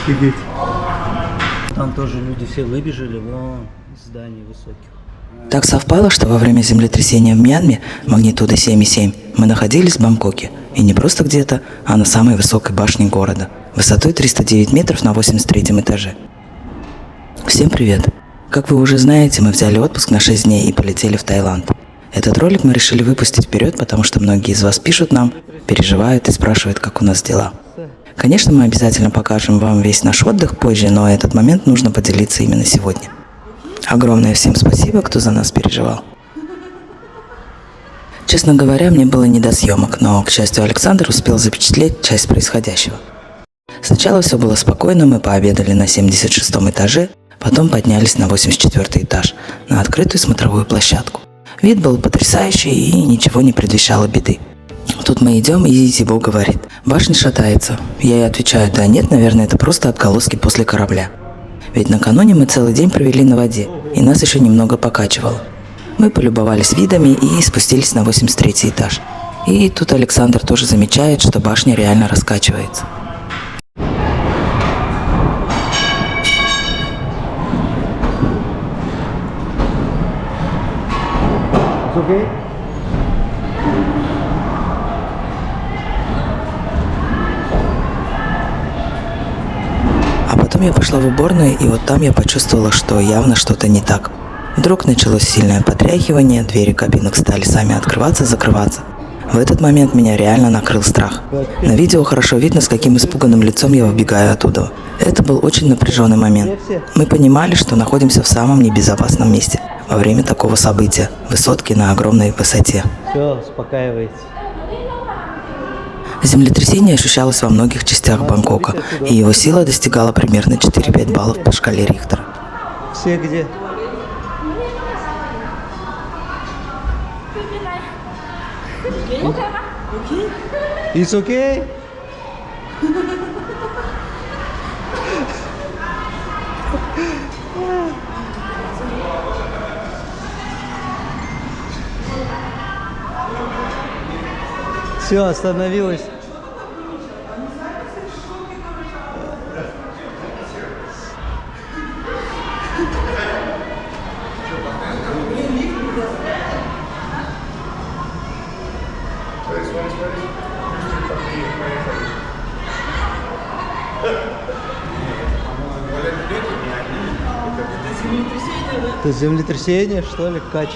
Офигеть. Там тоже люди все выбежали, вон здания высоких. Так совпало, что во время землетрясения в Мьянме магнитудой 7,7 мы находились в Бангкоке. И не просто где-то, а на самой высокой башне города, высотой 309 метров на 83-м этаже. Всем привет! Как вы уже знаете, мы взяли отпуск на 6 дней и полетели в Таиланд. Этот ролик мы решили выпустить вперед, потому что многие из вас пишут нам, переживают и спрашивают, как у нас дела. Конечно, мы обязательно покажем вам весь наш отдых позже, но этот момент нужно поделиться именно сегодня. Огромное всем спасибо, кто за нас переживал. Честно говоря, мне было не до съемок, но, к счастью, Александр успел запечатлеть часть происходящего. Сначала все было спокойно, мы пообедали на 76-м этаже, потом поднялись на 84-й этаж, на открытую смотровую площадку. Вид был потрясающий и ничего не предвещало беды. Тут мы идем, и Зибо говорит: «Башня шатается». Я ей отвечаю: «Да нет, наверное, это просто отголоски после корабля». Ведь накануне мы целый день провели на воде, и нас еще немного покачивало. Мы полюбовались видами и спустились на 83-й этаж. И тут Александр тоже замечает, что башня реально раскачивается. Okay. А потом я пошла в уборную, и вот там я почувствовала, что явно что-то не так. Вдруг началось сильное потряхивание, двери кабинок стали сами открываться-закрываться. В этот момент меня реально накрыл страх. На видео хорошо видно, с каким испуганным лицом я выбегаю оттуда. Это был очень напряженный момент. Мы понимали, что находимся в самом небезопасном месте во время такого события, высотки на огромной высоте. Все, успокаивайтесь. Землетрясение ощущалось во многих частях Бангкока, и его сила достигала примерно 4-5 баллов по шкале Рихтера. Все где? It's okay? Все, остановилось. Это землетрясение, что ли, Кач?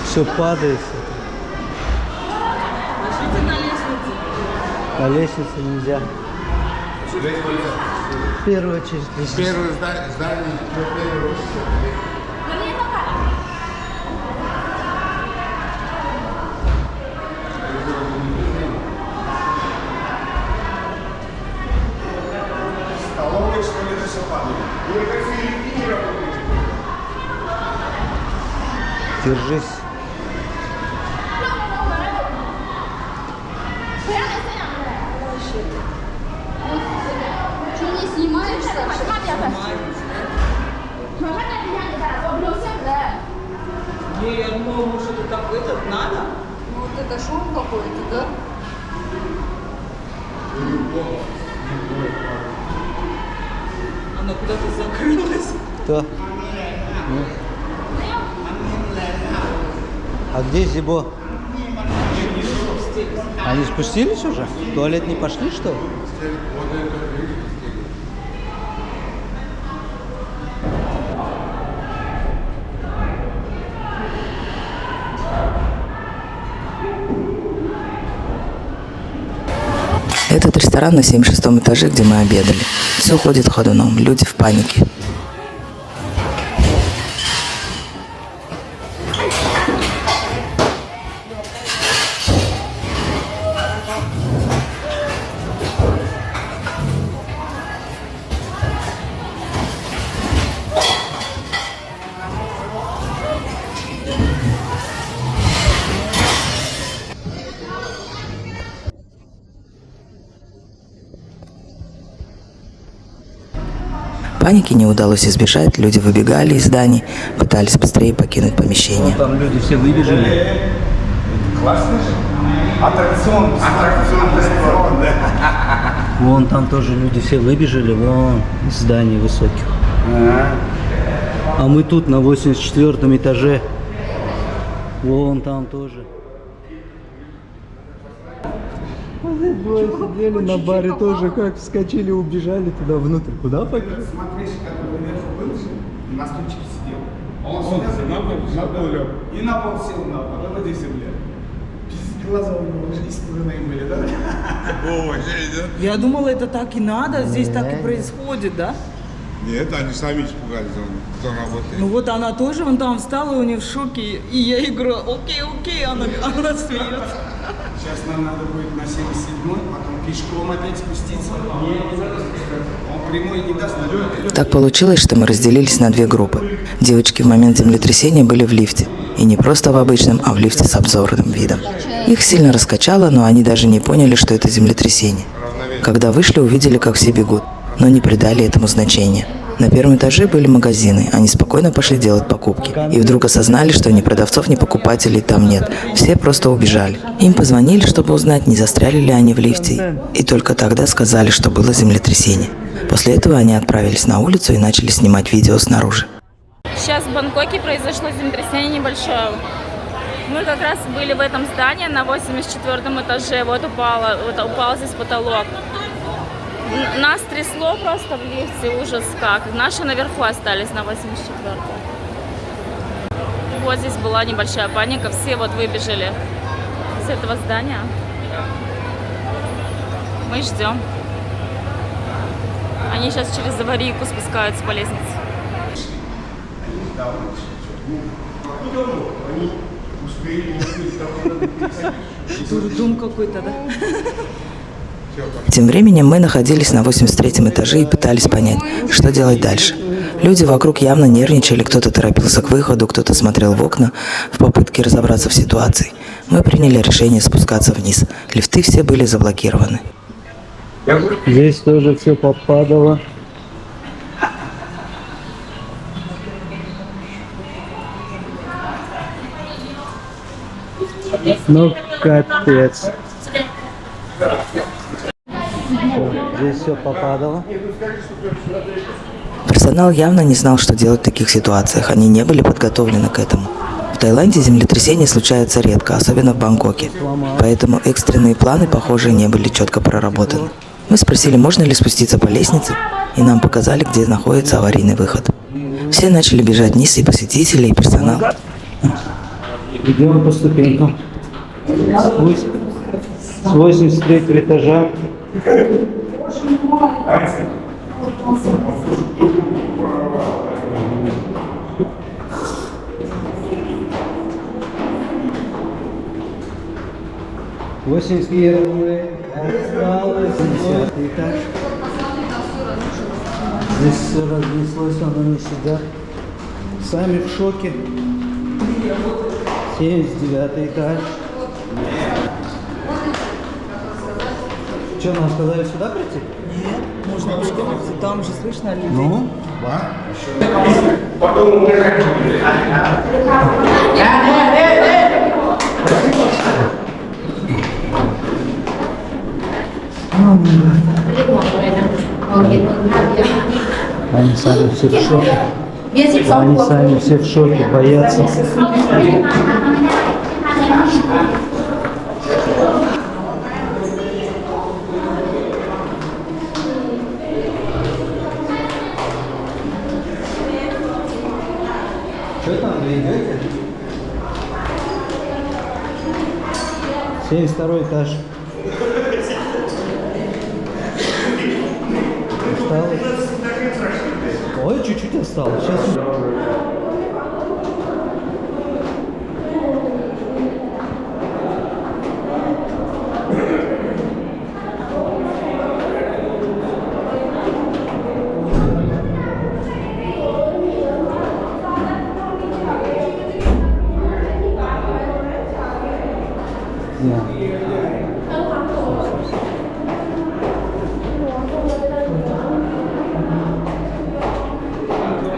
Все падает. На лестнице нельзя. В первую очередь. Первое здание. Столовая, что ли, это все падает? Вы как в Филиппине работаете? Держись. Что, не снимаешься? Не, я думала, может, это так этот надо? Ну, вот это шум какой-то, да? Она куда-то закрылась. Кто? Ну. А где Зибо? Они спустились уже? В туалет не пошли, что ли? Этот ресторан на 76-м этаже, где мы обедали. Все ходит ходуном, люди в панике. Паники не удалось избежать, люди выбегали из зданий, пытались быстрее покинуть помещение. Там люди все выбежали. Классный же. Аттракцион. Аттракцион, да. Вон там тоже люди все выбежали, вон из зданий высоких. А мы тут на 84 этаже. Вон там тоже. Двое сидели на баре тоже, как вскочили, убежали туда внутрь. Куда побежали? Смотри, который наверху был же, на стульчике сидел. Он сюда на пол лег. И на пол сел на пол. А вот здесь, блядь. Глаза у него уже испуганные были, да? Я думала, это так и надо, здесь так и происходит, да? Нет, они сами испугались, кто работает. Ну вот она тоже вон там встала, у нее в шоке, и я ей говорю, окей, она смеется. Сейчас нам надо будет на 77-й, потом пешком опять спуститься. Он прямой не даст. Так получилось, что мы разделились на две группы. Девочки в момент землетрясения были в лифте. И не просто в обычном, а в лифте с обзорным видом. Их сильно раскачало, но они даже не поняли, что это землетрясение. Когда вышли, увидели, как все бегут, но не придали этому значения. На первом этаже были магазины, они спокойно пошли делать покупки. И вдруг осознали, что ни продавцов, ни покупателей там нет. Все просто убежали. Им позвонили, чтобы узнать, не застряли ли они в лифте. И только тогда сказали, что было землетрясение. После этого они отправились на улицу и начали снимать видео снаружи. Сейчас в Бангкоке произошло землетрясение небольшое. Мы как раз были в этом здании на 84 этаже. Вот упал здесь потолок. Нас трясло просто в лифте, ужас как. Наши наверху остались на 84-м. Вот здесь была небольшая паника. Все вот выбежали с этого здания. Мы ждем. Они сейчас через аварийку спускаются по лестнице. Дурдом какой-то, да? Тем временем мы находились на 83-м этаже и пытались понять, что делать дальше. Люди вокруг явно нервничали, кто-то торопился к выходу, кто-то смотрел в окна в попытке разобраться в ситуации. Мы приняли решение спускаться вниз. Лифты все были заблокированы. Здесь тоже все попадало. Ну, капец. Здесь все попадало. Персонал явно не знал, что делать в таких ситуациях. Они не были подготовлены к этому. В Таиланде землетрясения случаются редко, особенно в Бангкоке. Поэтому экстренные планы, похоже, не были четко проработаны. Мы спросили, можно ли спуститься по лестнице, и нам показали, где находится аварийный выход. Все начали бежать вниз, и посетители, и персонал. Идем по ступенькам. С 83 этажа. Восемьдесят первый, осталось 10-й этаж. Здесь все разнеслось, оно не сидят. Сами в шоке. 79-й этаж. Что, нам сказали сюда прийти? Нет, можно пешком, там же слышно людей. Ну? Они сами все в шоке. Они сами все в шоке, боятся. Что там, вы идете? 72 этаж. Осталось. Ой, чуть-чуть осталось. Сейчас.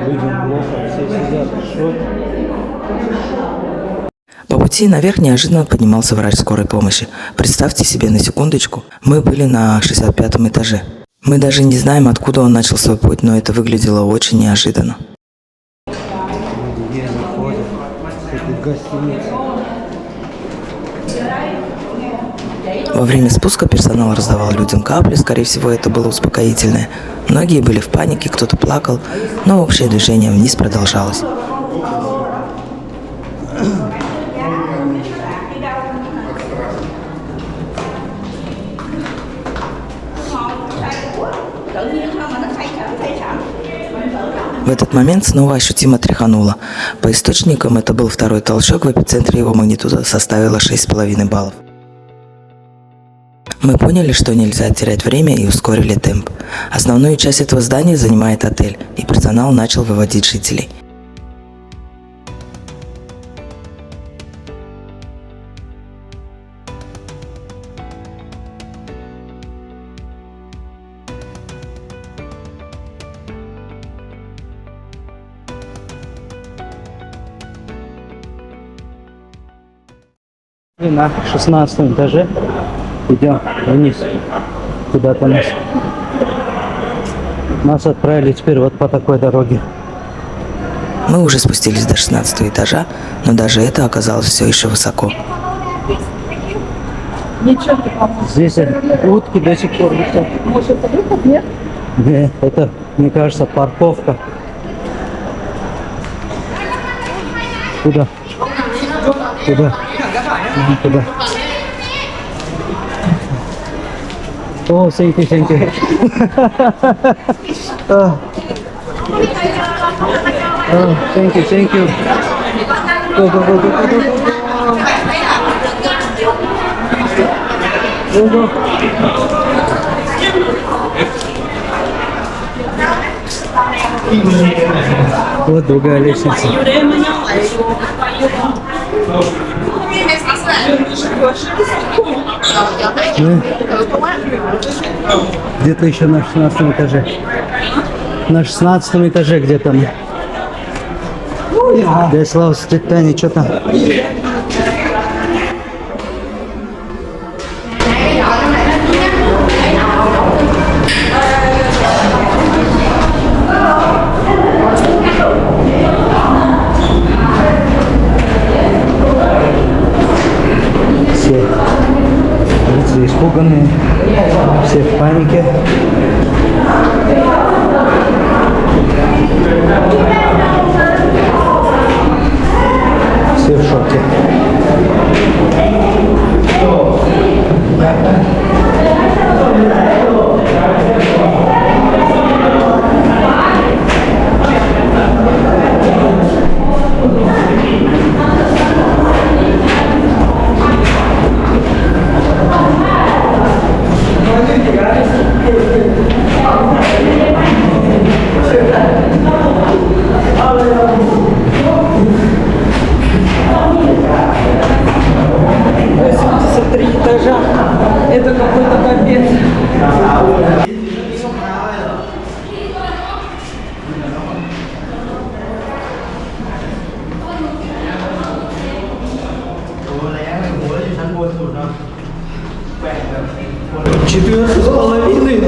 Людям плохо, все сидят пути наверх неожиданно поднимался врач скорой помощи. Представьте себе на секундочку, мы были на 65-м этаже. Мы даже не знаем, откуда он начал свой путь, но это выглядело очень неожиданно. Где находят? Это гостиница. Во время спуска персонал раздавал людям капли, скорее всего, это было успокоительное. Многие были в панике, кто-то плакал, но общее движение вниз продолжалось. В этот момент снова ощутимо тряхануло. По источникам это был второй толчок, в эпицентре его магнитуда составила 6,5 баллов. Мы поняли, что нельзя терять время и ускорили темп. Основную часть этого здания занимает отель, и персонал начал выводить жителей. Мы на 16 этаже идем вниз, куда-то нас. Нас отправили теперь вот по такой дороге. Мы уже спустились до 16 этажа, но даже это оказалось все еще высоко. Здесь утки до сих пор висят. Может, это выход, нет? Нет, это, мне кажется, парковка. Куда? Куда? Куда? О, thank you, thank you. Thank you, thank you. Go, go, go, go, go, go, go. Go, go. Вот другая лестница. Где-то еще на 16 этаже. На 16 этаже где-то мы. Да, Слава, Таня, что там? Все лица испуганные, все в панике. Все в шоке. Это какой-то капец. Четвертый с половиной.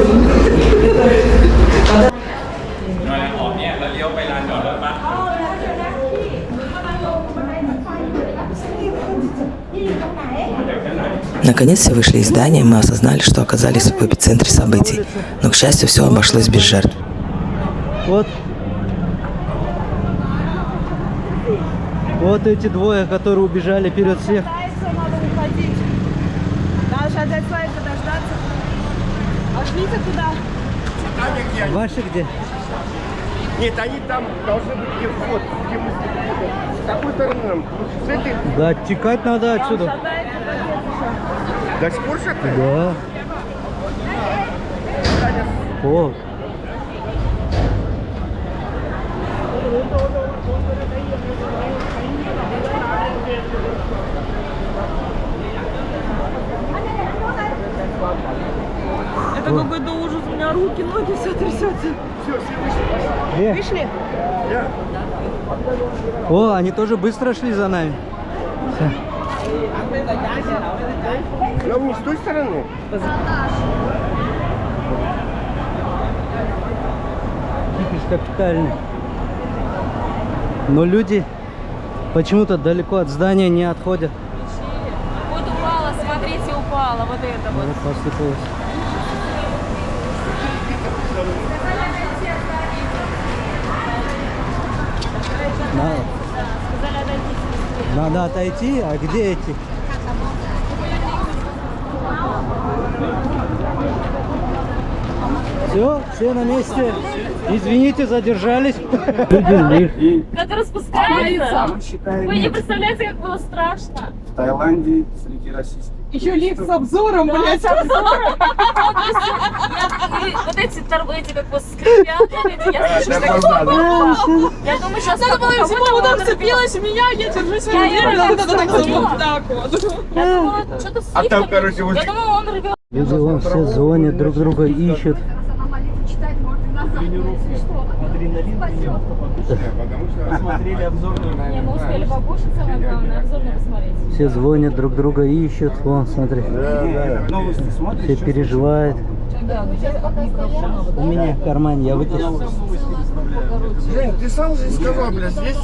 Наконец все вышли из здания, мы осознали, что оказались в эпицентре событий. Но, к счастью, все обошлось без жертв. Вот. Вот эти двое, которые убежали вперед всех. Надо уходить. Надо сейчас дать Славика дождаться. Пошлите туда. Ваши где? Нет, они там должны быть где вход. Где мы с какой стороны нам? С этой? Да, текать надо отсюда. До сих пор шатает? Да. О. Это какой-то ужас. У меня руки, ноги, все трясется. Где? Вышли? О, они тоже быстро шли за нами. Всё. Нам не с той стороны. Кипиш капитальный. Но люди почему-то далеко от здания не отходят. Вот упала, смотрите, упала. Вот это вот. Вот посыпалось. Надо отойти, а где эти? Все на месте. Извините, задержались. Как распускается. Вы не представляете, как было страшно. В Таиланде среди российских. Еще лифт с обзором, блядь. Вот эти торбети как бы скрипят. Я слышу, что я думаю, сейчас Надо было всего удар вцепилась в меня, я держусь вот так вот. Я думала, что-то А там, короче, вот... Я думала, он рвет. Люди вон все звонят, друг друга ищут. Посмотрели обзорную, Не, наверное. мы успели покушать, самое главное, обзор не посмотреть. Все звонят, друг друга ищут. Вон, смотри. Новости смотришь? Все переживают. У меня в кармане, я вытащил. Жень, ты сам же сказал, блядь, здесь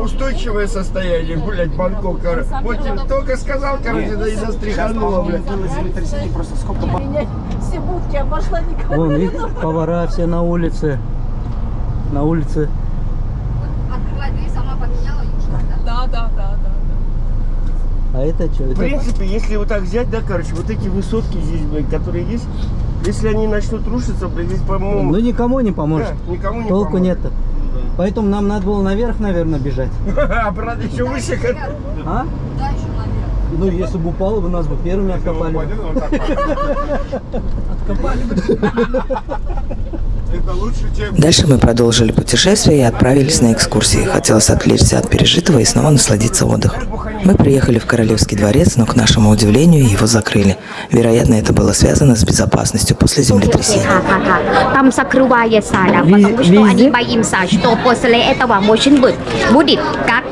устойчивое состояние, блядь, Бангкока. Вот тебе только сказал, короче, да и застряхануло, блядь. Было землетрясение, просто сколько... Все будки обошла, никого Вон, видишь, повара все на улице. На улице. Открывай дверь, сама поменяла южно, да? Да. А это что? В принципе, если вот так взять, да, короче, вот эти высотки здесь, блядь, которые есть, если они начнут рушиться, блядь, здесь, по-моему... Ну никому не поможет. Да, никому не Толку поможет. нет. Поэтому нам надо было наверх, наверное, бежать. А, правда, еще выше. А? Да, еще наверх. Ну, если бы упало, бы нас бы первыми откопали. Это лучше, чем... Дальше мы продолжили путешествие и отправились на экскурсии. Хотелось отвлечься от пережитого и снова насладиться отдыхом. Мы приехали в Королевский дворец, но, к нашему удивлению, его закрыли. Вероятно, это было связано с безопасностью после землетрясения. Там закрывается сада, потому что они боимся, что после этого может быть будет как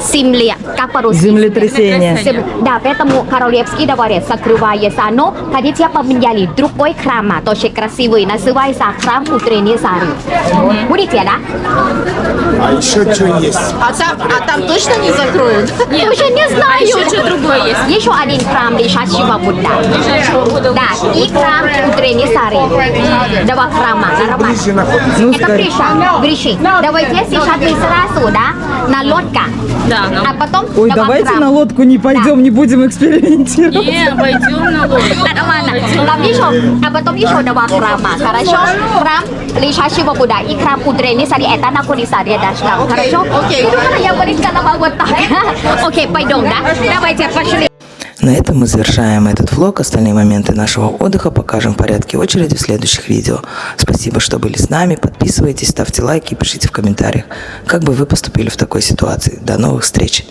земля, как по-русски. Землетрясение. Да, поэтому Королевский дворец закрывается, но хотите поменяли другой храм, тоже красивый, называется храм утренней зари. Будете, да? А еще что есть? А там точно не закроют? Нет, уже не знаю. А еще что другое есть? Еще один храм лежащего Будда. Да, и храм утренней зари. Два храма. Это Гриши. Давайте сейчас мы сразу, да, на лодка. Да, А потом Ой, два давайте храма. на лодку не пойдем, не будем экспериментировать. Не, пойдем на лодку. Там еще, а потом еще два храма, хорошо? Храм лежащего Будда и храм утренней зари. Это находится рядом, хорошо? Окей. Я бы сказала вот так. Окей, пойдем, да? Давайте, пошли. На этом мы завершаем этот влог. Остальные моменты нашего отдыха покажем в порядке очереди в следующих видео. Спасибо, что были с нами. Подписывайтесь, ставьте лайки и пишите в комментариях, как бы вы поступили в такой ситуации. До новых встреч!